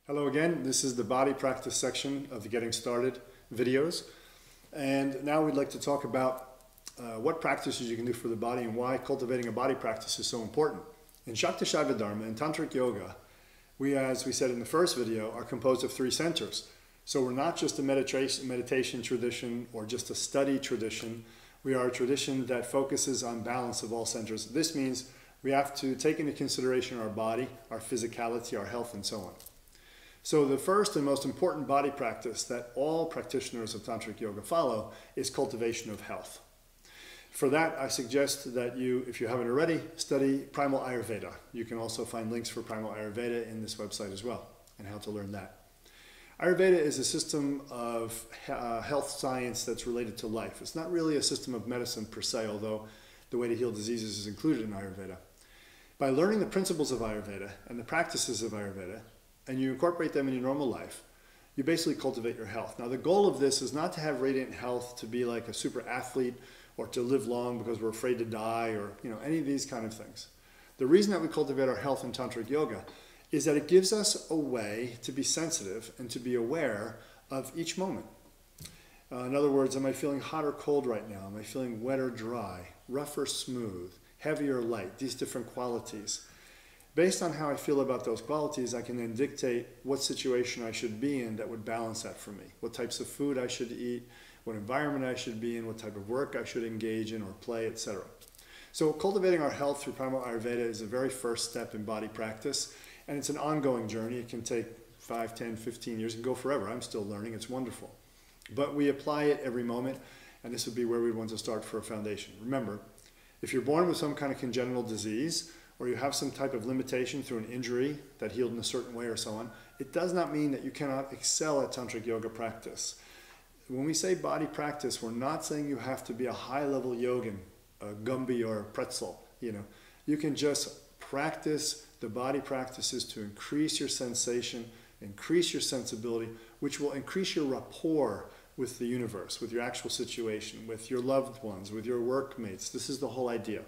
Hello again, this is the body practice section of the Getting Started videos. And now we'd like to talk about what practices you can do for the body and why cultivating a body practice is so important. In Shakti Shaiva Dharma and Tantric Yoga, we, as we said in the first video, are composed of three centers. So we're not just a meditation tradition or just a study tradition. We are a tradition that focuses on balance of all centers. This means we have to take into consideration our body, our physicality, our health, and so on. So the first and most important body practice that all practitioners of Tantric Yoga follow is cultivation of health. For that, I suggest that you, if you haven't already, study Primal Ayurveda. You can also find links for Primal Ayurveda in this website as well, and how to learn that. Ayurveda is a system of health science that's related to life. It's not really a system of medicine per se, although the way to heal diseases is included in Ayurveda. By learning the principles of Ayurveda and the practices of Ayurveda, and you incorporate them in your normal life, you basically cultivate your health. Now the goal of this is not to have radiant health, to be like a super athlete, or to live long because we're afraid to die, or any of these kind of things. The reason that we cultivate our health in Tantric Yoga is that it gives us a way to be sensitive and to be aware of each moment. In other words, am I feeling hot or cold right now? Am I feeling wet or dry, rough or smooth, heavy or light? These different qualities. Based on how I feel about those qualities, I can then dictate what situation I should be in that would balance that for me. What types of food I should eat, what environment I should be in, what type of work I should engage in or play, etc. So cultivating our health through Primal Ayurveda is the very first step in body practice, and it's an ongoing journey. It can take 5, 10, 15 years and go forever. I'm still learning. It's wonderful. But we apply it every moment, and this would be where we want to start for a foundation. Remember, if you're born with some kind of congenital disease, or you have some type of limitation through an injury that healed in a certain way or so on, it does not mean that you cannot excel at Tantric Yoga practice. When we say body practice, we're not saying you have to be a high-level yogin, a Gumby or a pretzel. You can just practice the body practices to increase your sensation, increase your sensibility, which will increase your rapport with the universe, with your actual situation, with your loved ones, with your workmates. This is the whole idea.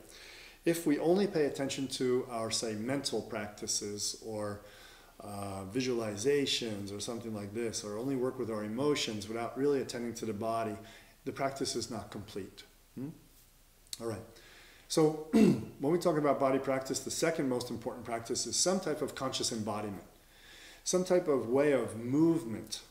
If we only pay attention to our, say, mental practices or visualizations or something like this, or only work with our emotions without really attending to the body, the practice is not complete. All right. So when we talk about body practice, the second most important practice is some type of conscious embodiment, some type of way of movement.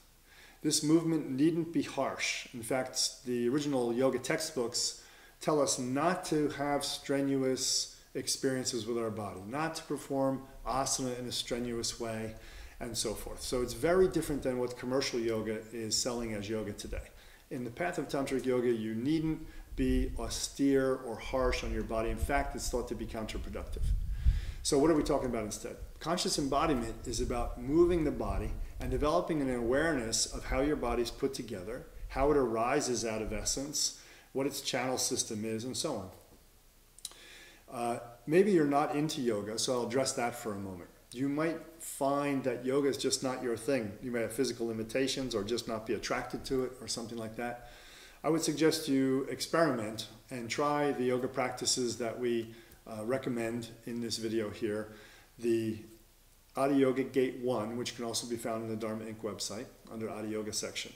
This movement needn't be harsh. In fact, the original yoga textbooks tell us not to have strenuous experiences with our body, not to perform asana in a strenuous way, and so forth. So it's very different than what commercial yoga is selling as yoga today. In the path of Tantric Yoga, you needn't be austere or harsh on your body. In fact, it's thought to be counterproductive. So what are we talking about instead? Conscious embodiment is about moving the body and developing an awareness of how your body's put together, how it arises out of essence, what its channel system is, and so on. Maybe you're not into yoga, so I'll address that for a moment. You might find that yoga is just not your thing. You may have physical limitations or just not be attracted to it or something like that. I would suggest you experiment and try the yoga practices that we recommend in this video here. The Adi Yoga Gate 1, which can also be found in the Dharma Inc. website under Adi Yoga section.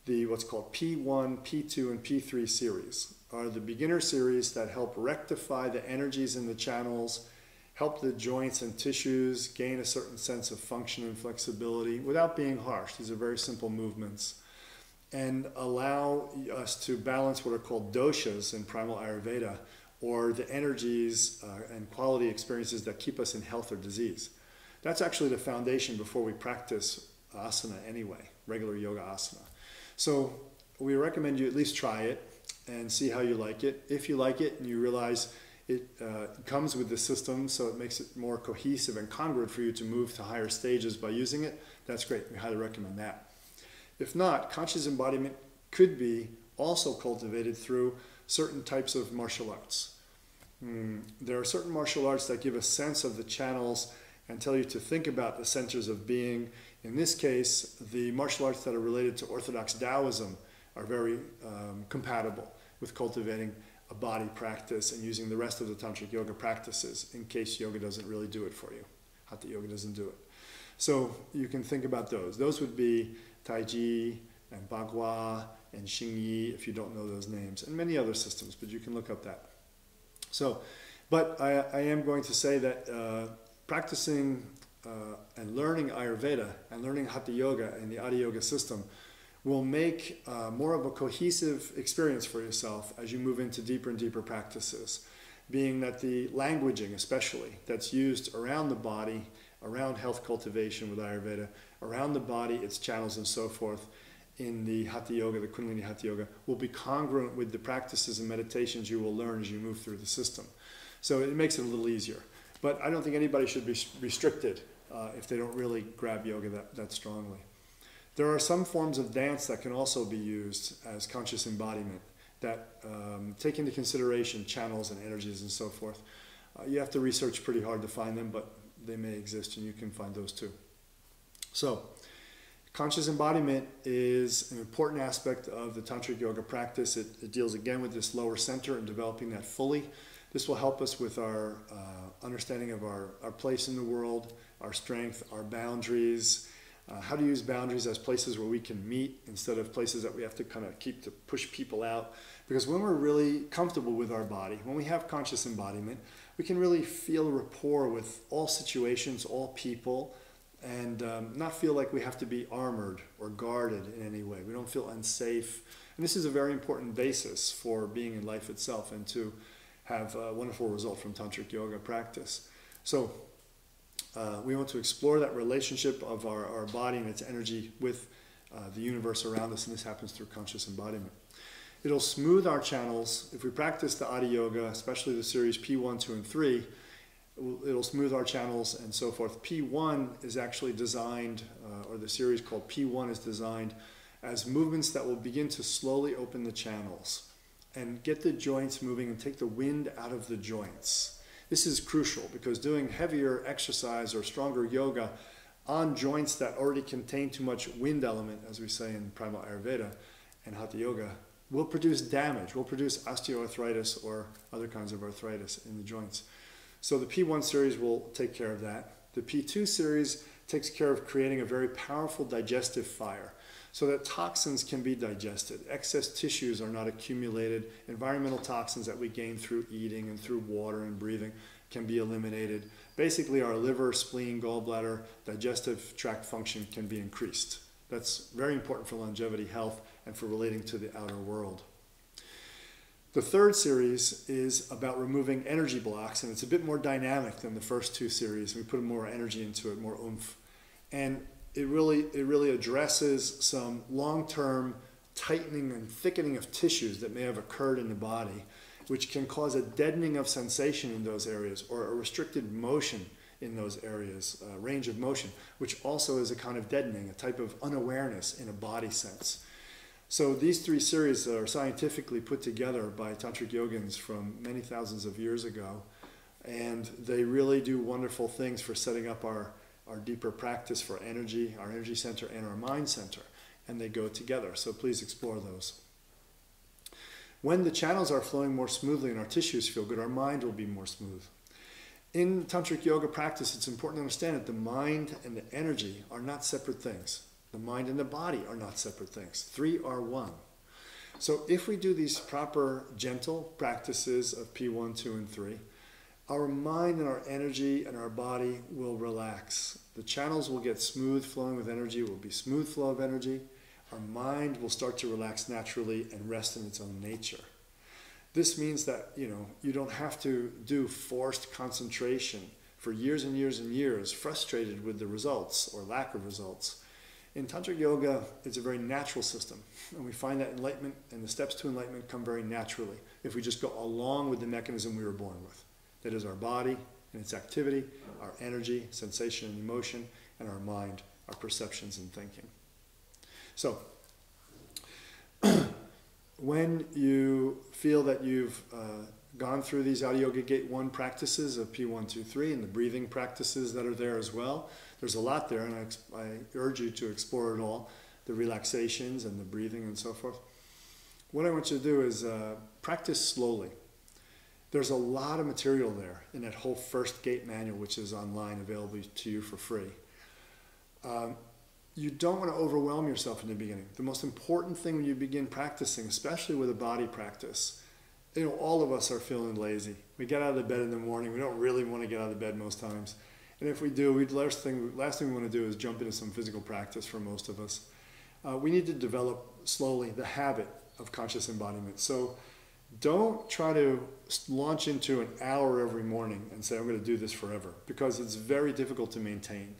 The what's called P1, P2, and P3 series are the beginner series that help rectify the energies in the channels, help the joints and tissues gain a certain sense of function and flexibility without being harsh. These are very simple movements, and allow us to balance what are called doshas in Primal Ayurveda, or the energies and quality experiences that keep us in health or disease. That's actually the foundation before we practice asana anyway, regular yoga asana. So we recommend you at least try it and see how you like it. If you like it and you realize it comes with the system, so it makes it more cohesive and congruent for you to move to higher stages by using it, that's great. We highly recommend that. If not, conscious embodiment could be also cultivated through certain types of martial arts. There are certain martial arts that give a sense of the channels and tell you to think about the centers of being. In this case, the martial arts that are related to Orthodox Taoism are very compatible with cultivating a body practice and using the rest of the Tantric Yoga practices in case yoga doesn't really do it for you. Hatha Yoga doesn't do it. So you can think about those. Those would be Taiji and Bagua and Xingyi, if you don't know those names, and many other systems, but you can look up that. So, but I am going to say that practicing and learning Ayurveda and learning Hatha Yoga and the Adi Yoga system will make more of a cohesive experience for yourself as you move into deeper and deeper practices. Being that the languaging, especially, that's used around the body, around health cultivation with Ayurveda, around the body, its channels and so forth, in the Hatha Yoga, the Kundalini Hatha Yoga, will be congruent with the practices and meditations you will learn as you move through the system. So it makes it a little easier. But I don't think anybody should be restricted if they don't really grab yoga that strongly. There are some forms of dance that can also be used as conscious embodiment that take into consideration channels and energies and so forth. You have to research pretty hard to find them, but they may exist and you can find those too. So, conscious embodiment is an important aspect of the Tantric Yoga practice. It deals again with this lower center and developing that fully. This will help us with our understanding of our place in the world, our strength, our boundaries, how to use boundaries as places where we can meet instead of places that we have to kind of keep to push people out. Because when we're really comfortable with our body, when we have conscious embodiment, we can really feel rapport with all situations, all people, and not feel like we have to be armored or guarded in any way. We don't feel unsafe. And this is a very important basis for being in life itself and to have a wonderful result from Tantric Yoga practice. So we want to explore that relationship of our body and its energy with the universe around us, and this happens through conscious embodiment. It'll smooth our channels. If we practice the Adi Yoga, especially the series P1, 2, and 3, it'll smooth our channels and so forth. P1 is actually designed, or the series called P1 is designed as movements that will begin to slowly open the channels and get the joints moving and take the wind out of the joints. This is crucial because doing heavier exercise or stronger yoga on joints that already contain too much wind element, as we say in Primal Ayurveda and Hatha Yoga, will produce damage, will produce osteoarthritis or other kinds of arthritis in the joints. So the P1 series will take care of that. The P2 series takes care of creating a very powerful digestive fire so that toxins can be digested. Excess tissues are not accumulated. Environmental toxins that we gain through eating and through water and breathing can be eliminated. Basically, our liver, spleen, gallbladder, digestive tract function can be increased. That's very important for longevity, health, and for relating to the outer world. The third series is about removing energy blocks, and it's a bit more dynamic than the first two series. We put more energy into it, more oomph. And it really addresses some long-term tightening and thickening of tissues that may have occurred in the body, which can cause a deadening of sensation in those areas or a restricted motion in those areas, range of motion, which also is a kind of deadening, a type of unawareness in a body sense. So these three series are scientifically put together by Tantric Yogins from many thousands of years ago, and they really do wonderful things for setting up our deeper practice for energy, our energy center and our mind center, and they go together, so please explore those. When the channels are flowing more smoothly and our tissues feel good, our mind will be more smooth. In Tantric Yoga practice, it's important to understand that the mind and the energy are not separate things. The mind and the body are not separate things. Three are one. So if we do these proper, gentle practices of P1, 2, and 3, our mind and our energy and our body will relax. The channels will get smooth flowing with energy. It will be smooth flow of energy. Our mind will start to relax naturally and rest in its own nature. This means that, you don't have to do forced concentration for years and years and years, frustrated with the results or lack of results. In Tantric Yoga, it's a very natural system, and we find that enlightenment and the steps to enlightenment come very naturally if we just go along with the mechanism we were born with. That is our body and its activity, our energy, sensation and emotion, and our mind, our perceptions and thinking. So, when you feel that you've gone through these Adi Yoga Gate 1 practices of P1, 2, 3, and the breathing practices that are there as well, there's a lot there, and I urge you to explore it all, the relaxations and the breathing and so forth. What I want you to do is practice slowly. There's a lot of material there in that whole first gate manual, which is online, available to you for free. You don't want to overwhelm yourself in the beginning. The most important thing when you begin practicing, especially with a body practice, all of us are feeling lazy. We get out of the bed in the morning. We don't really want to get out of the bed most times. And if we do, last thing we want to do is jump into some physical practice for most of us. We need to develop slowly the habit of conscious embodiment. So don't try to launch into an hour every morning and say, I'm going to do this forever, because it's very difficult to maintain.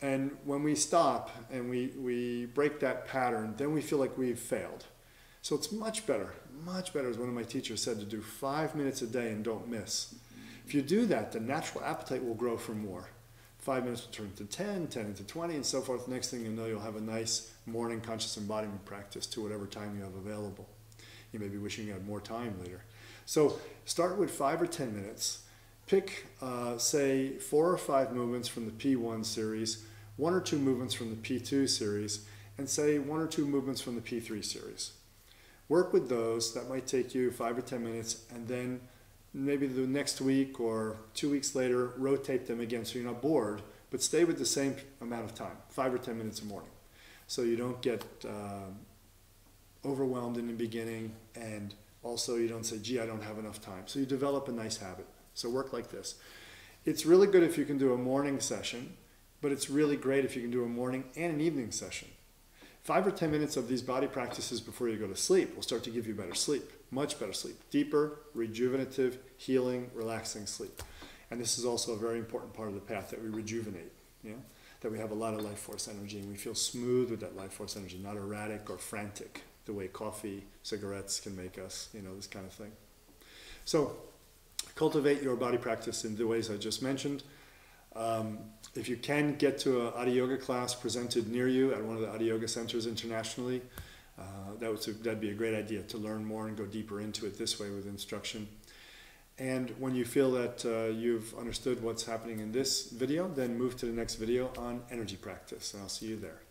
And when we stop and we break that pattern, then we feel like we've failed. So it's much better, as one of my teachers said, to do 5 minutes a day and don't miss. If you do that, the natural appetite will grow for more. 5 minutes will turn into 10, 10 into 20, and so forth. Next thing you know, you'll have a nice morning conscious embodiment practice to whatever time you have available. You may be wishing you had more time later. So start with 5 or 10 minutes. Pick, say, 4 or 5 movements from the P1 series, 1 or 2 movements from the P2 series, and say 1 or 2 movements from the P3 series. Work with those. That might take you 5 or 10 minutes, and then maybe the next week or 2 weeks later, rotate them again so you're not bored, but stay with the same amount of time, 5 or 10 minutes a morning, so you don't get overwhelmed in the beginning, and also you don't say, gee, I don't have enough time. So you develop a nice habit. So work like this. It's really good if you can do a morning session, but it's really great if you can do a morning and an evening session. 5 or 10 minutes of these body practices before you go to sleep will start to give you better sleep, much better sleep, deeper, rejuvenative, healing, relaxing sleep. And this is also a very important part of the path, that we rejuvenate, that we have a lot of life force energy and we feel smooth with that life force energy, not erratic or frantic the way coffee, cigarettes can make us, this kind of thing. So cultivate your body practice in the ways I just mentioned. If you can get to an Adiyoga class presented near you at one of the Adiyoga centers internationally, that'd be a great idea to learn more and go deeper into it this way with instruction. And when you feel that you've understood what's happening in this video, then move to the next video on energy practice, and I'll see you there.